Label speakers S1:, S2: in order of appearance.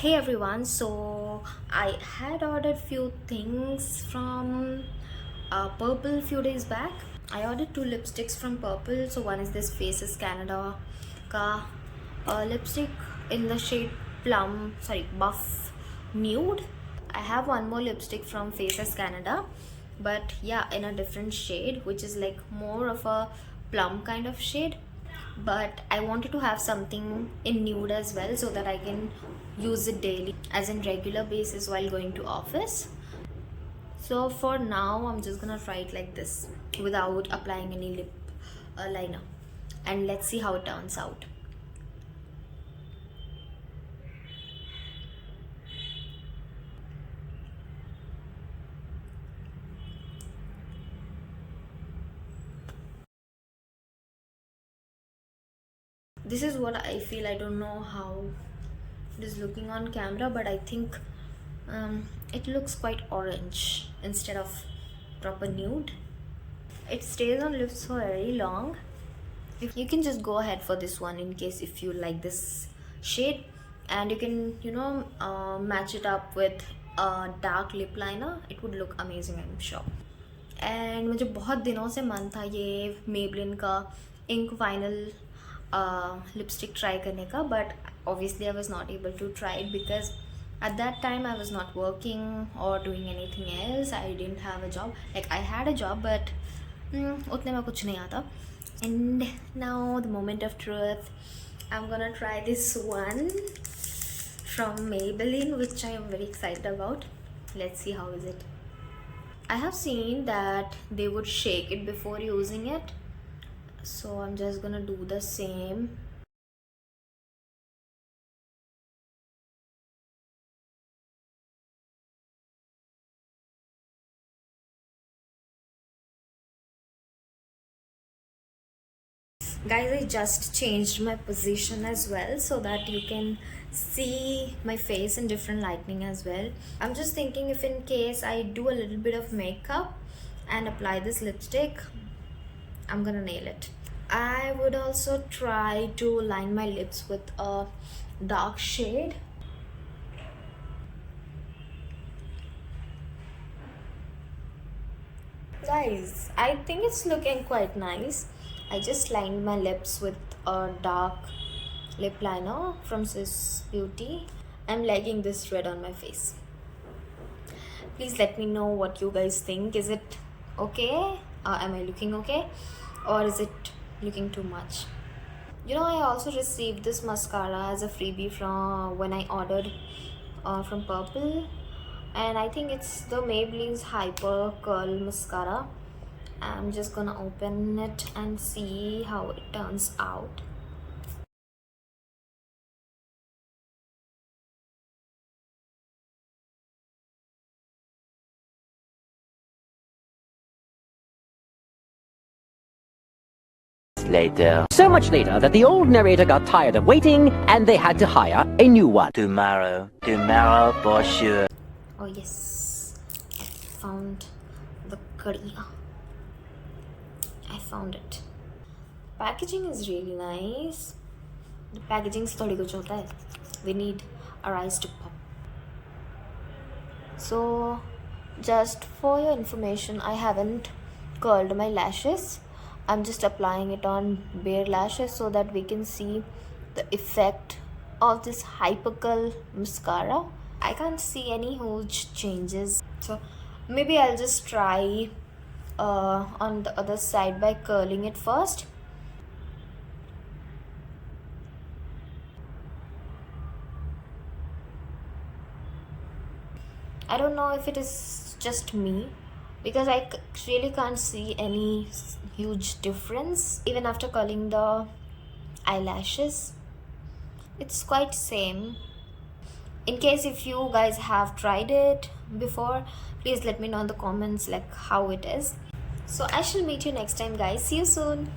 S1: Hey everyone, so I had ordered few things from Purple few days back. I ordered two lipsticks from Purple. So one is this Faces Canada ka lipstick in the shade buff nude. I have one more lipstick from Faces Canada, but yeah, in a different shade, which is like more of a plum kind of shade. But I wanted to have something in nude as well so that I can use it daily as in regular basis while going to office. So for now I'm just gonna try it like this without applying any lip liner, and let's see how it turns out. This is what I feel. I don't know how it is looking on camera, but I think it looks quite orange instead of proper nude. It stays on lips for very long. If you can just go ahead for this one in case if you like this shade, and you can match it up with a dark lip liner. It would look amazing, I'm sure. And मुझे बहुत दिनों से मन था ये Maybelline का ink vinyl lipstick try करने का, but obviously I was not able to try it because at that time I was not working or doing anything else. I didn't have a job. Like I had a job, but उतने में कुछ नहीं आता. And now the moment of truth, I'm gonna try this one from Maybelline, which I am very excited about. Let's see how is it. I have seen that they would shake it before using it, so I'm just gonna do the same. Guys, I just changed my position as well so that you can see my face in different lighting as well. I'm just thinking if in case I do a little bit of makeup and apply this lipstick, I'm gonna nail it. I would also try to line my lips with a dark shade. Guys, I think it's looking quite nice. I just lined my lips with a dark lip liner from Swiss Beauty. I'm liking this red on my face. Please let me know what you guys think. Is it okay? Am I looking okay? Or is it looking too much? I also received this mascara as a freebie from when I ordered from Purple. And I think it's the Maybelline's Hyper Curl Mascara. I'm just gonna open it and see how it turns out.
S2: Later. So much later that the old narrator got tired of waiting and they had to hire a new one. Tomorrow for sure.
S1: Oh yes, I found the curry. I found it. Packaging is really nice. The packaging is थोड़ी कुछ होता है. We need our eyes to pop. So, just for your information, I haven't curled my lashes. I'm just applying it on bare lashes so that we can see the effect of this Hypercurl mascara. I can't see any huge changes, so maybe I'll just try on the other side by curling it first. I don't know if it is just me, because I really can't see any huge difference even after curling the eyelashes. It's quite same. In case if you guys have tried it before, please let me know in the comments like how it is. So I shall meet you next time, guys. See you soon.